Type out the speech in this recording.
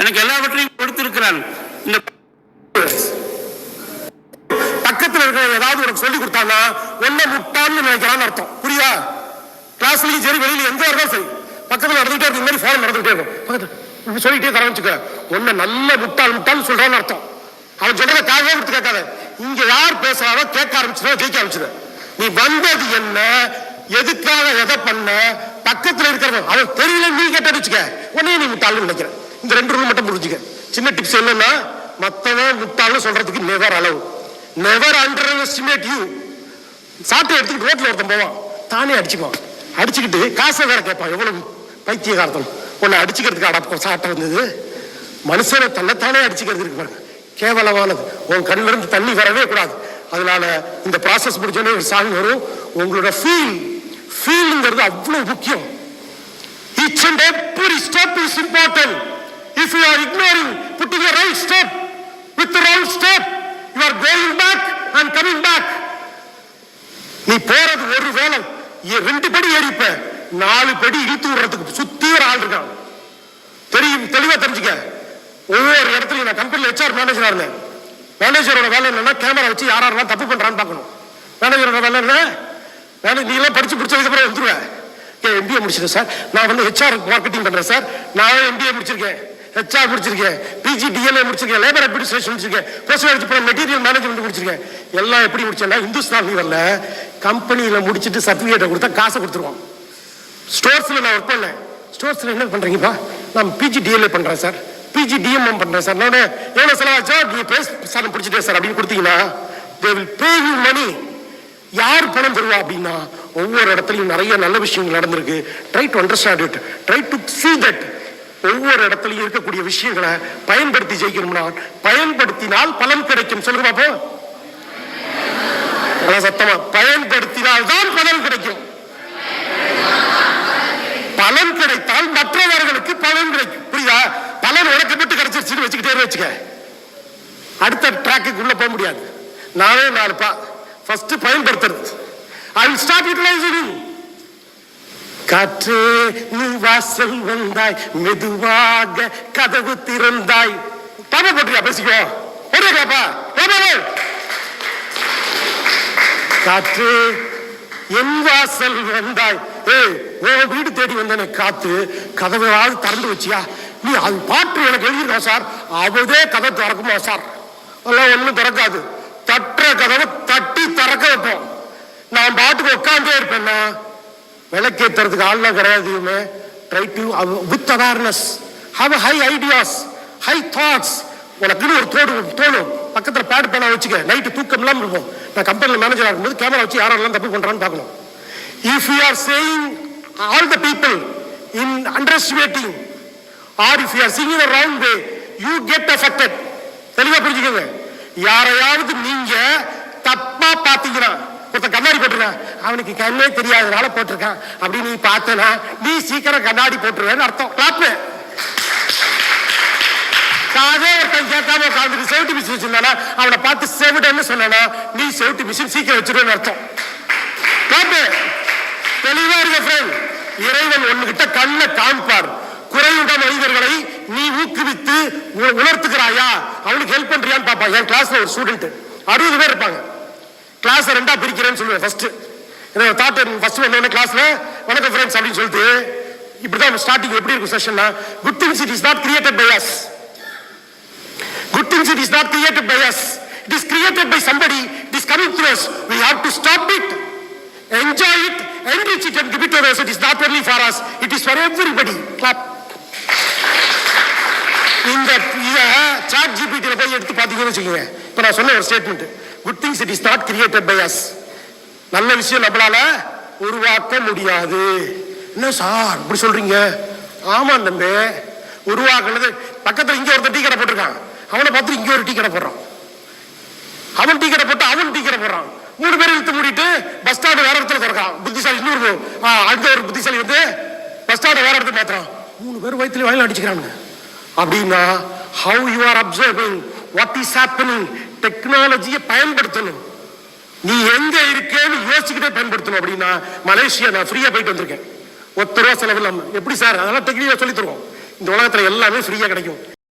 எனக்கு எல்லாவற்றையும் கொடுத்திருக்கிறான். இந்த பக்கத்தில் இருக்கிற ஏதாவது உனக்கு சொல்லி கொடுத்தானா ஒன்ன முட்டான்னு நினைக்கிறான்னு அர்த்தம். புரியா? கிளாஸ்லயும் சரி, வெளியில எங்க இருந்தாலும் சரி, பக்கத்தில் நடந்துகிட்டே இருக்கும், இந்த மாதிரி ஃபாலோ நடந்துகிட்டே இருக்கும், சொல்லிட்டே தர வச்சுக்க, ஒன்ன நல்ல முட்டாள் சொல்றான்னு அர்த்தம். அவன் சொல்றத காதலே கொடுத்து கேட்காத. இங்க யார் பேசுறாரோ கேட்க ஆரம்பிச்சுனா ஜெயிக்க ஆரம்பிச்சுத. நீ வந்தது என்ன, எதுக்காக, எதை பண்ண, பக்கத்தில் இருக்கிறவன் அவன் தெரியல நீ கேட்ட வச்சுக்க, உடனே நீ முட்டாள்னு நினைக்கிற. இந்த 2 ரூல் மட்டும் புரிஞ்சுக்க. சின்ன டிப்ஸ் என்னன்னா, மத்தவன் முட்டாள்னு சொல்றதுக்கு நெவர் அளவு, நெவர் அண்டர் எஸ்டிமேட் யூ. சாட்டை எடுத்துக்கிட்டு ரோட்ல ஒருத்தன் போவான், தானே அடிச்சுக்குவான், அடிச்சுக்கிட்டு காசை வேற கேட்பான். எவ்வளவு பைத்தியகாரத்தம்! உன்னை அடிச்சுக்கிறதுக்கு அடப்ப சாட்டை வந்தது. மனுஷனை தன்னைத்தானே அடிச்சுக்கிறது இருக்கு பாருங்க, கேவலமானது. உன் கண்ணில இருந்து தண்ணி வரவே கூடாது. அதனால இந்த ப்ராசஸ் முடிஞ்சோடனே ஒரு சாங் வரும். உங்களோட ஃபீல்ங்கிறது அவ்வளவு முக்கியம். Each and every step is important. If you are ignoring putting a right step with the wrong step, you are going back and coming back. நீ போறது ஒரு வேலை 2 படி ஏறிப்ப, 4 படி இழுத்து விடுறதுக்கு சுத்தி ஒரு ஆள் இருக்கான். தெளிவா தெரிஞ்சுக்க. ஒவ்வொரு இடத்துலையும் நான் கம்பெனியில் HR மேனேஜரா இருந்தேன். மேனேஜரோட வேலை என்னன்னா, கேமரா வச்சு யாரெல்லாம் தப்பு பண்றான்னு பார்க்கணும். மேனேஜரோட வேலை என்ன, நீ எல்லாம் படிச்சு பிடிச்சதுக்கு அப்புறம் வந்துருவேன். MBA முடிச்சிருக்கேன் சார், நான் வந்து HR மார்க்கெட்டிங் பண்றேன் சார், நான் MBA முடிச்சிருக்கேன், HR முடிச்சிருக்கேன், PG DLA முடிச்சிருக்கேன், லேபர் அட்மினிஸ்ட்ரேஷன் முடிச்சிருக்கேன், போஸ்ட் மெட்டீரியல் மேனேஜ்மெண்ட் முடிச்சிருக்கேன். எல்லாம் எப்படி முடிச்சேன்னா, இந்துஸ்தான் லீவர்ல கம்பெனியில முடிச்சுட்டு சர்டிபிகேட்டை கொடுத்தா காசை கொடுத்துருவோம். ஸ்டோர்ஸ்ல நான் ஒர்க் பண்ணேன். ஸ்டோர்ஸ்ல என்ன பண்றீங்கப்பா? நான் PG DLA பண்றேன் சார், PG DMM பண்றேன் சார். நான் எவ்வளவு செலவாச்சோ நீ பேஸ் சார் பிடிச்சிட்டே சார் அப்படின்னு கொடுத்தீங்கன்னா they will pay you money. யார் பணம் தருவா அப்படின்னா, ஒவ்வொரு இடத்துலையும் நிறைய நல்ல விஷயங்கள் நடந்திருக்கு. Try to understand it, try to see that. ஒவ்வொரு இடத்துலையும் இருக்கக்கூடிய விஷயங்களை பயன்படுத்தி ஜெயிக்கணும்னா, பயன்படுத்தினால் பலன் கிடைக்கும். சொல்லுங்க பாப்போம், சத்தமா, பயன்படுத்தினால் தான் பலன் கிடைக்கும். பலன் கிடைத்தால் மற்றவர்களுக்கு பலன் கிடைக்கும். புரியுதா? பலன் உனக்கு மட்டும் கிடைச்சிருச்சுன்னு வச்சுக்கிட்டே வச்சுக்க, அடுத்த ட்ராக்கு உள்ள போக முடியாது. நானே 4 ஃபர்ஸ்ட் பயன்படுத்துறது. I will start utilizing. காற்றே நீ வாசல் வந்தாய், மெதுவாக கதவு திறந்தாய். பாப்பா போட்டியா? பேசிக்கோ. பாப்பா காற்று என் வாசல் வந்தாய். உன் வீடு தேடி வந்தேன் காத்து, கதவாவது திறந்து வச்சியா? நீ அது பாட்டு எனக்கு எழுதிருக்கா சார், அவதே கதை திறக்குமா சார்? அதெல்லாம் ஒண்ணும் திறக்காது. தட்டுற கதவை தட்டி திறக்க வைப்போம். நான் பாட்டுக்கு உட்காந்தே இருப்பேன்னா, விளக்கேற்றுறதுக்கு ஆள்லாம் கிடையாது. Try to with awareness have high ideas, high thoughts. உனக்குன்னு ஒரு தோணும். பக்கத்தில் பேட் பண்ண வச்சுக்க, நைட்டு தூக்கம் இல்லாமல் இருப்போம். நான் கம்பெனியில் மேனேஜர் ஆகும்போது கேமரா வச்சு யாரெல்லாம் தப்பு பண்றான்னு பார்க்கணும். If you are saying all the people in underestimating, or if you are seeing the wrong way, you get affected. தெளிவா புரிஞ்சுக்கோங்க. யாரையாவது நீங்க தப்பா பாத்தீங்கன்னா, ஒருத்தன் கண்ணாடி போட்டிருக்கான், அவனுக்கு கண்ணே தெரியாதனால போட்டிருக்கான் அப்படின்னு நீ பார்த்தனா, நீ சீக்கிரம் கண்ணாடி போட்டுருவேன்னு அர்த்தம். கிளாப்பு. ஒருத்தன் கேட்காம உட்காந்துட்டு செவட்டி மிஷின் வச்சிருந்தானா, அவனை பார்த்து செவிடன்னு சொன்னா, நீ செவட்டி மிஷின் சீக்கிரம் வச்சிருவேன்னு அர்த்தம். கிளாப்பு. தெளிவா இருக்க ஃப்ரெண்ட். இறைவன் ஒண்ணுகிட்ட கண்ணை காண்பார். குறைந்த மனிதர்களை நீ ஊக்குவித்து உணர்த்துக்கிறாயா, அவனுக்கு ஹெல்ப் பண்றியான்னு பாப்பா. என் கிளாஸ்ல ஒரு ஸ்டூடெண்ட் 60 பேர் இருப்பாங்க. கிளாஸ் 2 பிரிக்கிறேன்னு சொல்லுவேன். ஃபர்ஸ்ட் வந்தோடனே கிளாஸ்ல வணக்கம் ஃப்ரெண்ட்ஸ் அப்படின்னு சொல்லிட்டு, இப்படிதான் ஸ்டார்டிங் எப்படி இருக்கும் செஷன்னா, good things it is not created by us. Good things it is not created by us. It is created by somebody. It is coming to us. We have to stop it, enjoy it, enrich it and give it to others. It is not only for us. It is for everybody. Clap. இந்த சாட் ஜிபிடில போய் எடுத்து பாத்தீங்கன்னு வச்சுக்கோங்க. இப்ப நான் சொன்ன ஒரு statement, good things it is not created by us. நல்ல விஷயம் நம்மளால உருவாக்க முடியாது. என்ன சார் இப்படி சொல்றீங்க? ஆமா தம்பி, உருவாக்குனது பக்கத்துல இங்க ஒருத்தர் டீ கடை போட்டிருக்கான், அவனை பார்த்து இங்க ஒரு டீ கடை போடுறான், அவன் டீ கடை போட்டு அவன் டீ கடை போடுறான். 3 பேரும் இழுத்து மூடிட்டு பஸ் ஸ்டாண்ட் வேற இடத்துல திறக்கிறான். புத்திசாலி இன்னொரு அடுத்த ஒரு புத்திசாலி வந்து பஸ் ஸ்டாண்ட் வேற இடத்துல மாத்துறான். 3 பேர் வயிற்றுல வயல் அடிச்சுக்கிறாங்க. அப்படின்னா how you are observing what is happening. டெக்னாலஜியை பயன்படுத்தணும். நீ எங்க இருக்கேன்னு யோசிச்சுக்கிட்டே பயன்படுத்தணும். அப்படின்னா மலேசியா நான் ஃப்ரீயா போயிட்டு வந்திருக்கேன், ₹1 செலவு இல்லாம. எப்படி சார்? அதெல்லாம் டெக்னிக்கா சொல்லி தருவோம். இந்த உலகத்துல எல்லாமே ஃப்ரீயா கிடைக்கும்.